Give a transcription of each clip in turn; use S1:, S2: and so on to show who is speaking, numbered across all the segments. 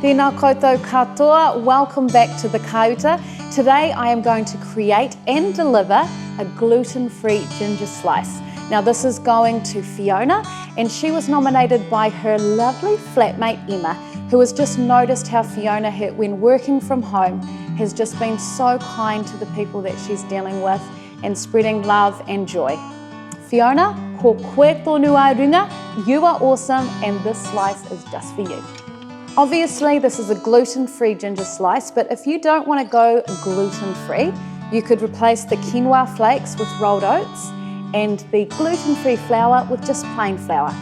S1: Tēnā koutou katoa, welcome back to the Kauta. Today I am going to create and deliver a gluten-free ginger slice. Now this is going to Fiona, and she was nominated by her lovely flatmate Emma, who has just noticed how Fiona, when working from home, has just been so kind to the people that she's dealing with and spreading love and joy. Fiona, ko koe tonu ai runga, you are awesome, and this slice is just for you. Obviously this is a gluten-free ginger slice, but if you don't want to go gluten-free, you could replace the quinoa flakes with rolled oats and the gluten-free flour with just plain flour.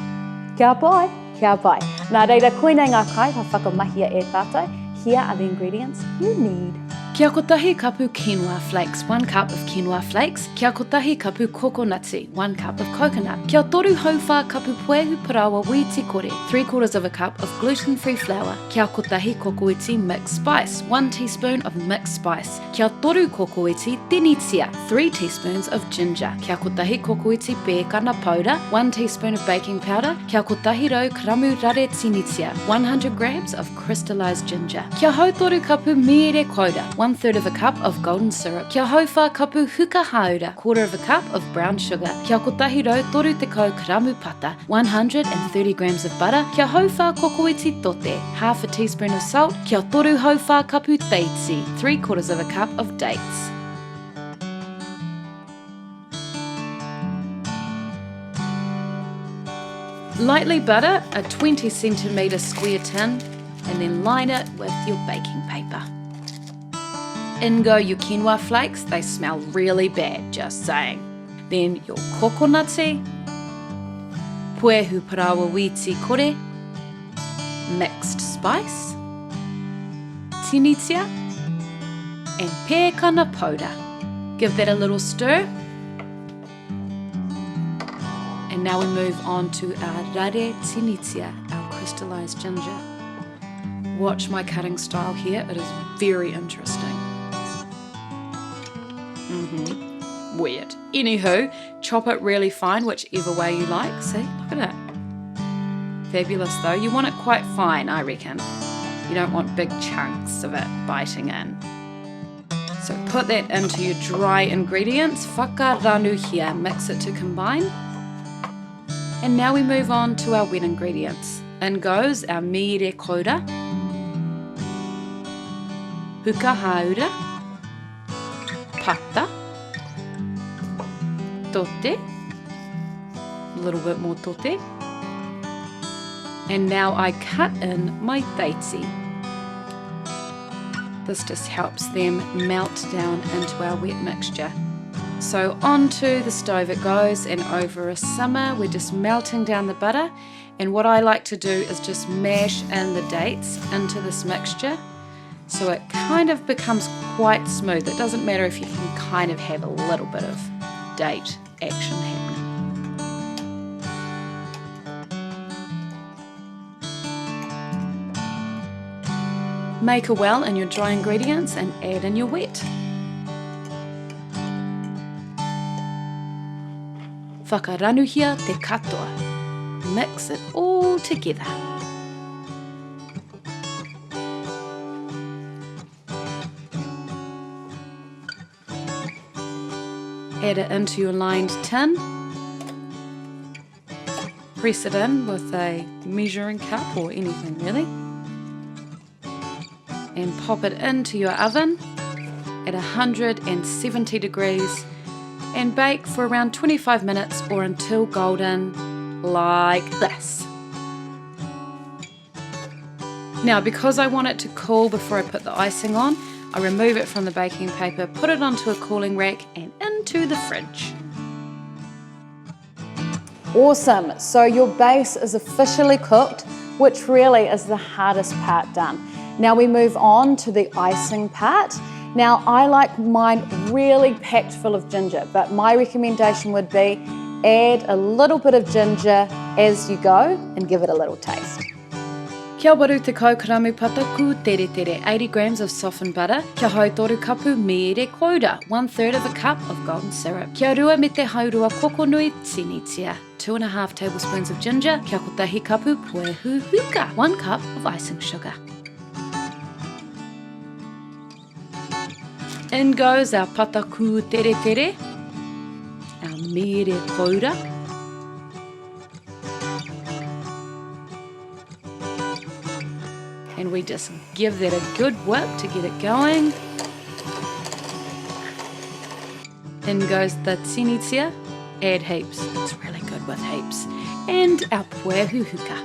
S1: Kia pai, kia pai. Nā reira, koinei ngā kai, ha whakamahia e tātou. Here are the ingredients you need.
S2: Kia kotahi kapu quinoa flakes, 1 cup of quinoa flakes. Kia kotahi kapu kokonati, 1 cup of coconut. Kia toru hauwha kapu puehu parawa wheaty kore, 3/4 of a cup of gluten-free flour. Kia kotahi kokoiti mixed spice, 1 teaspoon of mixed spice. Kia toru kokoiti tinitia, 3 teaspoons of ginger. Kia kotahi kokoiti pēkana powder, 1 teaspoon of baking powder. Kia kotahi rau karamu rare tinitia, 100 grams of crystallized ginger. Kia hautoru kapu mere koura, 1/3 of a cup of golden syrup. Kia hauwha kapu huka haura, 1/4 of a cup of brown sugar. Kia kotahi rau toru tekau karamu pata, 130 grams of butter. Kia hauwha kokoiti tote, 1/2 teaspoon of salt. Kia toru hauwha kapu teitsi, 3/4 of a cup of dates. Lightly butter a 20 centimetre square tin and then line it with your baking paper. In go your quinoa flakes, they smell really bad, just saying. Then your kokonati, puehu parawa wheaty kore, mixed spice, tinitia, and pēkana powder. Give that a little stir. And now we move on to our rare tinitia, our crystallized ginger. Watch my cutting style here, it is very interesting. Weird. Anywho, chop it really fine, whichever way you like. See, look at it. Fabulous though. You want it quite fine, I reckon. You don't want big chunks of it biting in. So put that into your dry ingredients. Whakaranu here, mix it to combine. And now we move on to our wet ingredients. In goes our mere koura, huka haura, pata, tote, a little bit more tote, and now I cut in my teitsi. This just helps them melt down into our wet mixture. So onto the stove it goes, and over a simmer we're just melting down the butter, and what I like to do is just mash in the dates into this mixture so it kind of becomes quite smooth. It doesn't matter if you can kind of have a little bit of date action happening. Make a well in your dry ingredients and add in your wet. Whakaranuhia te katoa. Mix it all together. Add it into your lined tin. Press it in with a measuring cup or anything really. And pop it into your oven at 170 degrees and bake for around 25 minutes or until golden, like this. Now, because I want it to cool before I put the icing on, I remove it from the baking paper, put it onto a cooling rack and into the fridge.
S1: Awesome, so your base is officially cooked, which really is the hardest part done. Now we move on to the icing part. Now I like mine really packed full of ginger, but my recommendation would be add a little bit of ginger as you go and give it a little taste.
S2: Kia waru te kaukaramu pata ku tere tere, 80 grams of softened butter. Kia hautoru kapu mere koura, 1/3 of a cup of golden syrup. Kia rua me te haurua kokonui tinitia, 2.5 tablespoons of ginger. Kia kotahi kapu puehu huka, 1 cup of icing sugar. In goes our pataku tere tere, our mere koura. And we just give that a good whip to get it going. In goes the tsinitia, add heaps, it's really good with heaps. And our puehuhuka.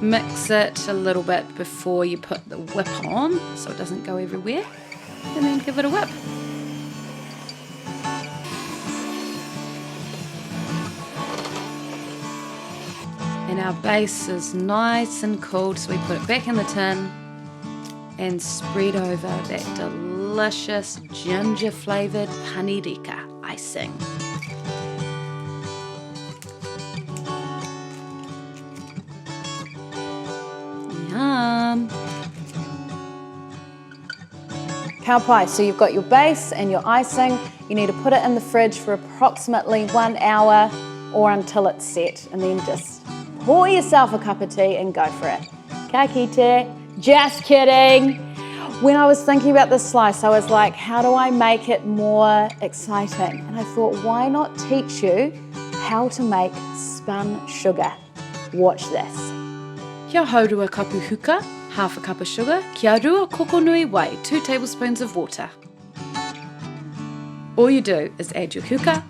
S2: Mix it a little bit before you put the whip on so it doesn't go everywhere. And then give it a whip. And our base is nice and cooled, so we put it back in the tin and spread over that delicious ginger flavoured panirika icing. Yum!
S1: Cow pie, so you've got your base and your icing. You need to put it in the fridge for approximately 1 hour or until it's set, and then just pour yourself a cup of tea and go for it. Ka kite. Just kidding. When I was thinking about this slice, I was like, how do I make it more exciting? And I thought, why not teach you how to make spun sugar? Watch this.
S2: Kia haurua kapu huka, half a cup of sugar. Kia rua kokonui wai, 2 tablespoons of water. All you do is add your huka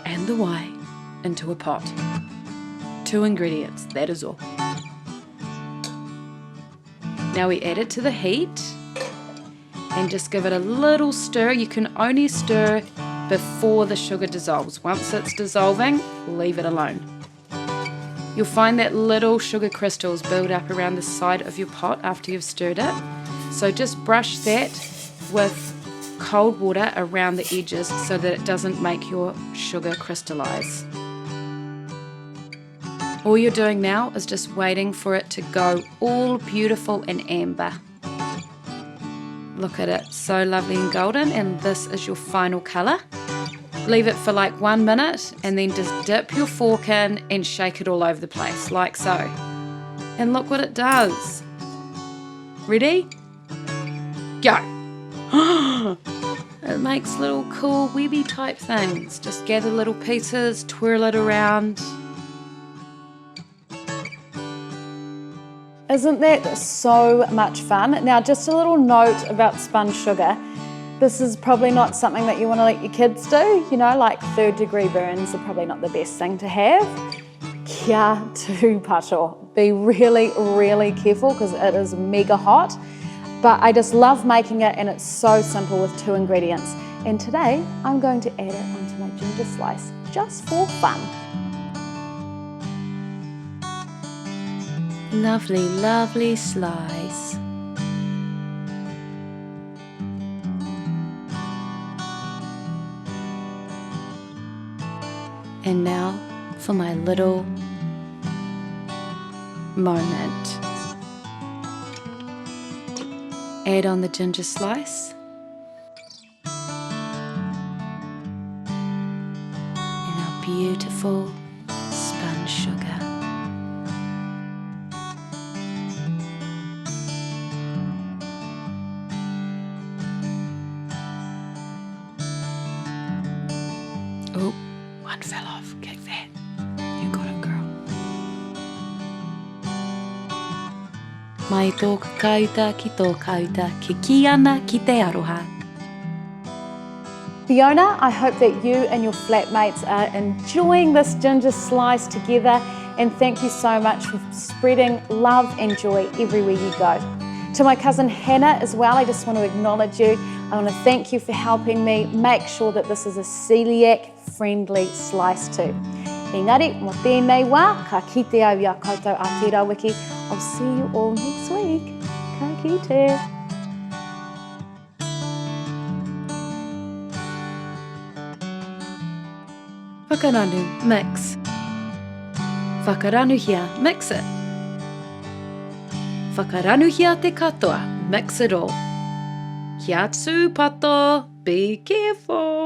S2: and the wai into a pot. 2 ingredients, that is all. Now we add it to the heat and just give it a little stir. You can only stir before the sugar dissolves. Once it's dissolving, leave it alone. You'll find that little sugar crystals build up around the side of your pot after you've stirred it. So just brush that with cold water around the edges so that it doesn't make your sugar crystallize. All you're doing now is just waiting for it to go all beautiful and amber. Look at it, so lovely and golden, and this is your final colour. Leave it for like 1 minute and then just dip your fork in and shake it all over the place, like so. And look what it does. Ready? Go! It makes little cool webby type things. Just gather little pieces, twirl it around.
S1: Isn't that so much fun? Now, just a little note about spun sugar. This is probably not something that you want to let your kids do. You know, like 3rd-degree burns are probably not the best thing to have. Kia tū pato. Be really, really careful because it is mega hot. But I just love making it, and it's so simple with 2 ingredients. And today, I'm going to add it onto my ginger slice just for fun.
S2: Lovely, lovely slice. And now for my little moment. Add on the ginger slice. And our beautiful spun sugar. Oh, one fell off. Kick that. You got it, girl. Mai tō kauta ki tō kauta, ke ki ana ki te aroha.
S1: Fiona, I hope that you and your flatmates are enjoying this ginger slice together, and thank you so much for spreading love and joy everywhere you go. To my cousin Hannah as well, I just want to acknowledge you. I want to thank you for helping me make sure that this is a celiac-friendly slice too. Engari, mo tēnei wā, ka kite au ia koutou a te rawiki. I'll see you all next week. Ka kite.
S2: Whakaranu, mix. Whakaranuhia, mix it. Whakaranuhia te katoa, mix it all. Kia tū pato, be careful.